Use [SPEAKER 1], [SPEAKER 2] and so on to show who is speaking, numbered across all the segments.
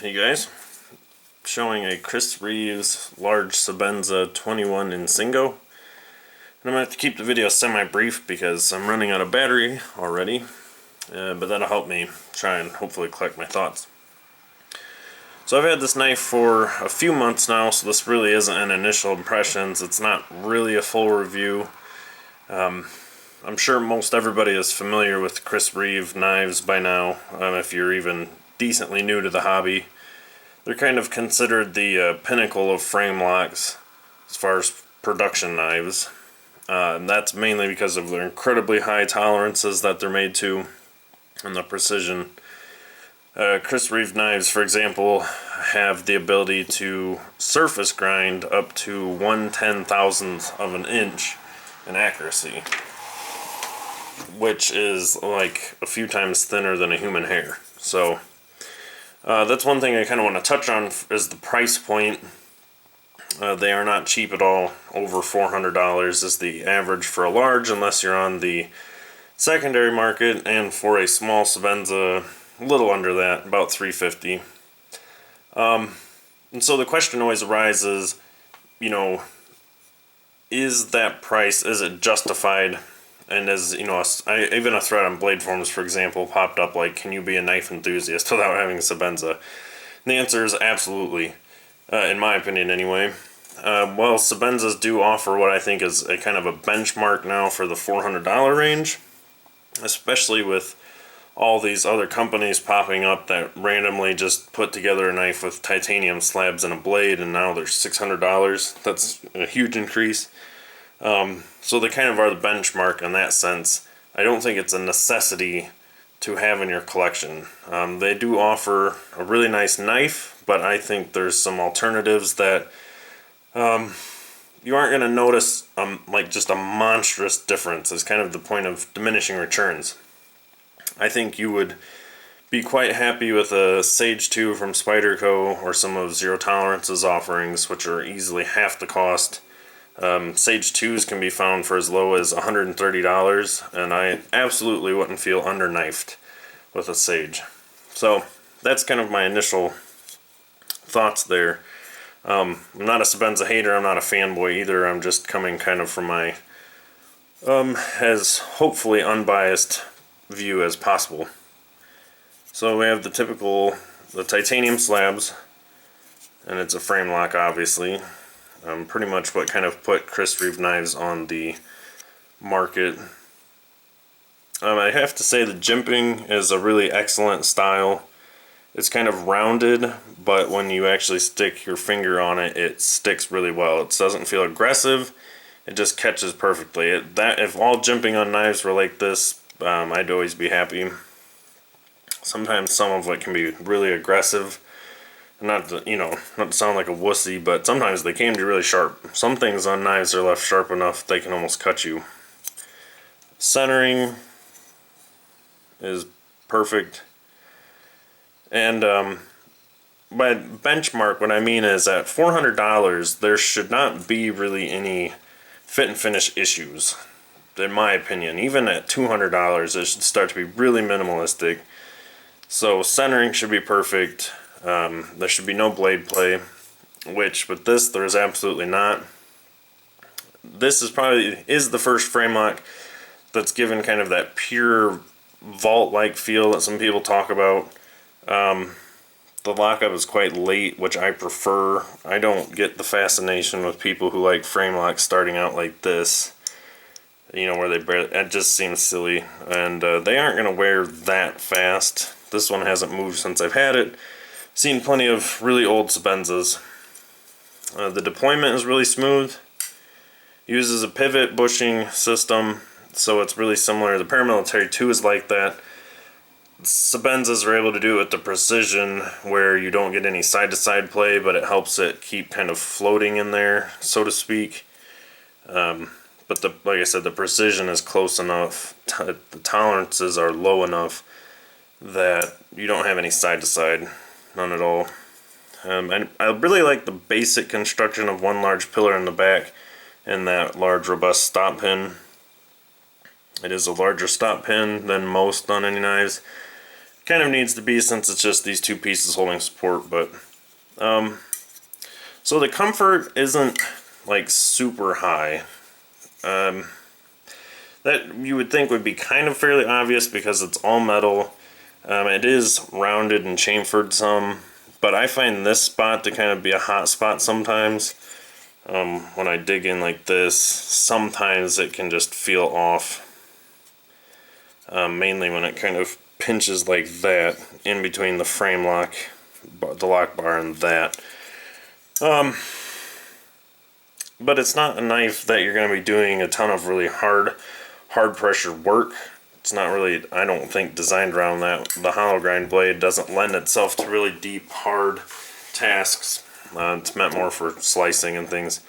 [SPEAKER 1] Hey guys, showing a Chris Reeves large Sebenza 21 Insingo. And I'm going to have to keep the video semi-brief because I'm running out of battery already, but that'll help me try and hopefully collect my thoughts. So I've had this knife for a few months now, so this really isn't an initial impressions. It's not really a full review. I'm sure most everybody is familiar with Chris Reeve knives by now, if you're even decently new to the hobby. They're kind of considered the pinnacle of frame locks as far as production knives. And that's mainly because of their incredibly high tolerances that they're made to and the precision. Chris Reeve knives, for example, have the ability to surface grind up to 1/10,000th of an inch in accuracy, which is like a few times thinner than a human hair. So that's one thing I kind of want to touch on is the price point. They are not cheap at all. Over $400 is the average for a large, unless you're on the secondary market, and for a small Sebenza, a little under that, about $350. And so the question always arises, is that price, is it justified? And as even a thread on Blade Forums, for example, popped up like, can you be a knife enthusiast without having a Sebenza? And the answer is absolutely, in my opinion anyway. Well, Sebenzas do offer what I think is a kind of a benchmark now for the $400 range, especially with all these other companies popping up that randomly just put together a knife with titanium slabs and a blade, and now they're $600. That's a huge increase. So they kind of are the benchmark in that sense. I don't think it's a necessity to have in your collection. They do offer a really nice knife, but I think there's some alternatives that you aren't going to notice like just a monstrous difference. Is kind of the point of diminishing returns. I think you would be quite happy with a Sage 2 from Spyderco or some of Zero Tolerance's offerings, which are easily half the cost. Sage 2s can be found for as low as $130, and I absolutely wouldn't feel underknifed with a Sage. So that's kind of my initial thoughts there. I'm not a Sebenza hater, I'm not a fanboy either. I'm just coming kind of from my as hopefully unbiased view as possible. So we have the titanium slabs, and it's a frame lock, obviously. Pretty much what kind of put Chris Reeve knives on the market. I have to say the jimping is a really excellent style. It's kind of rounded, but when you actually stick your finger on it, it sticks really well. It doesn't feel aggressive. It just catches perfectly. If all jimping on knives were like this, I'd always be happy. Sometimes some of it can be really aggressive. Not to sound like a wussy, but sometimes they can be really sharp. Some things on knives are left sharp enough they can almost cut you. Centering is perfect. And by benchmark, what I mean is at $400, there should not be really any fit and finish issues, in my opinion. Even at $200, it should start to be really minimalistic. So centering should be perfect. There should be no blade play, which with this there is absolutely not. This is probably the first frame lock that's given kind of that pure vault-like feel that some people talk about. The lockup is quite late, which I prefer. I don't get the fascination with people who like frame locks starting out like this. Where it just seems silly, and they aren't going to wear that fast. This one hasn't moved since I've had it. Seen plenty of really old Sebenzas. The deployment is really smooth. Uses a pivot bushing system, so it's really similar. The Paramilitary 2 is like that. Sebenzas are able to do it with the precision where you don't get any side-to-side play, but it helps it keep kind of floating in there, so to speak. But like I said, the precision is close enough. The tolerances are low enough that you don't have any side-to-side. None at all. And I really like the basic construction of one large pillar in the back and that large robust stop pin. It is a larger stop pin than most on any knives. kind of needs to be since it's just these two pieces holding support. But so the comfort isn't like super high. That you would think would be kind of fairly obvious because it's all metal. It is rounded and chamfered some, but I find this spot to kind of be a hot spot sometimes. When I dig in like this, sometimes it can just feel off. Mainly when it kind of pinches like that in between the frame lock, the lock bar, and that. But it's not a knife that you're going to be doing a ton of really hard pressure work. It's not really, I don't think, designed around that. The hollow grind blade doesn't lend itself to really deep, hard tasks. It's meant more for slicing and things.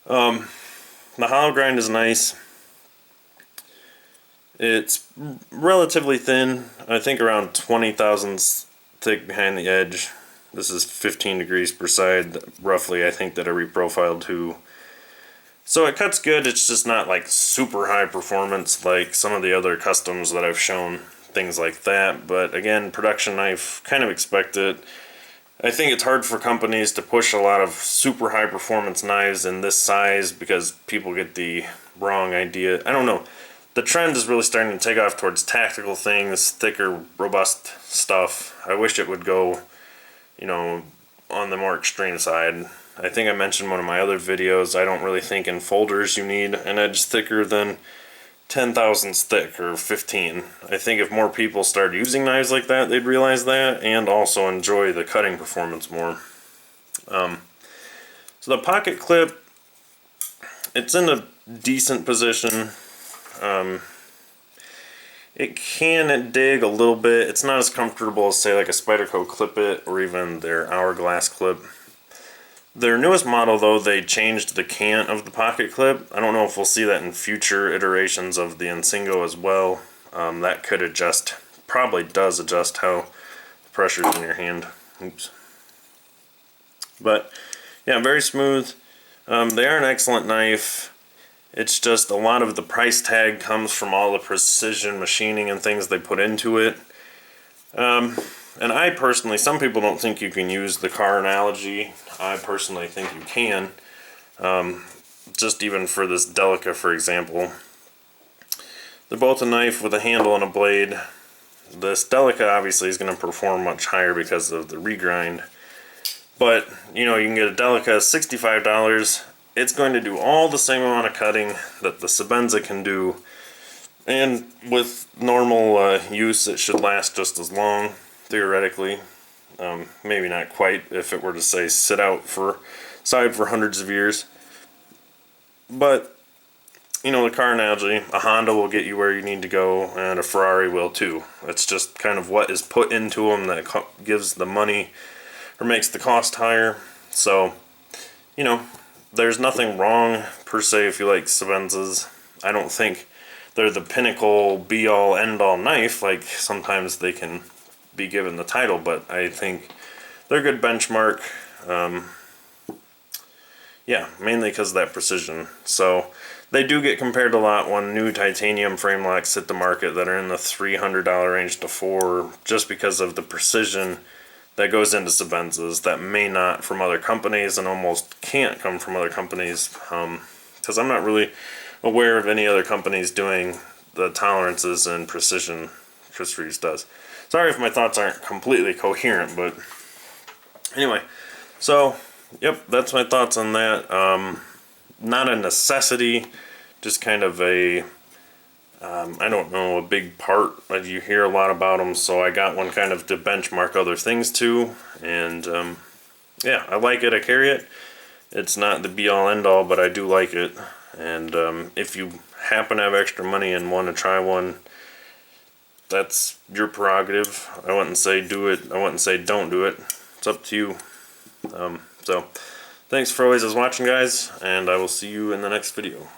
[SPEAKER 1] The hollow grind is nice. It's relatively thin. I think around 20 thousandths thick behind the edge. This is 15 degrees per side, roughly, I think, that I reprofiled to. So it cuts good, it's just not like super high performance like some of the other customs that I've shown, things like that. But again, production knife, kind of expect it. I think it's hard for companies to push a lot of super high performance knives in this size because people get the wrong idea. I don't know. The trend is really starting to take off towards tactical things, thicker, robust stuff. I wish it would go, you know, on the more extreme side. I think I mentioned in one of my other videos, I don't really think in folders you need an edge thicker than 10 thousandths thick or 15. I think if more people started using knives like that, they'd realize that and also enjoy the cutting performance more. So the pocket clip, it's in a decent position. It can dig a little bit. It's not as comfortable as, say, like a Spyderco Clip It or even their Hourglass clip. Their newest model, though, they changed the cant of the pocket clip. I don't know if we'll see that in future iterations of the Insingo as well. That could adjust, probably does adjust how the pressure is in your hand. Oops. But, yeah, very smooth. They are an excellent knife. It's just a lot of the price tag comes from all the precision machining and things they put into it. And I personally, some people don't think you can use the car analogy. I personally think you can. Just even for this Delica, for example. They're both a knife with a handle and a blade. This Delica obviously is going to perform much higher because of the regrind. But, you know, you can get a Delica $65. It's going to do all the same amount of cutting that the Sebenza can do. And with normal use, it should last just as long, theoretically. Maybe not quite if it were to, say, sit outside for hundreds of years. But, you know, the car analogy, a Honda will get you where you need to go, and a Ferrari will too. It's just kind of what is put into them that gives the money or makes the cost higher. So, you know, there's nothing wrong per se if you like Sebenzas. I don't think they're the pinnacle, be-all, end-all knife. Like, sometimes they can be given the title, but I think they're a good benchmark. Yeah, mainly because of that precision. So they do get compared a lot when new titanium frame locks hit the market that are in the $300 range to $400, just because of the precision that goes into Sebenzas that may not from other companies and almost can't come from other companies. Because I'm not really aware of any other companies doing the tolerances and precision Chris Reeves does. Sorry if my thoughts aren't completely coherent, but anyway, so yep, that's my thoughts on that. Not a necessity, just kind of a, I don't know, a big part. You hear a lot about them, so I got one kind of to benchmark other things to, and yeah, I like it, I carry it. It's not the be-all end-all, but I do like it, and if you happen to have extra money and want to try one, that's your prerogative. I wouldn't say do it, I wouldn't say don't do it. It's up to you. So, thanks for always watching, guys, and I will see you in the next video.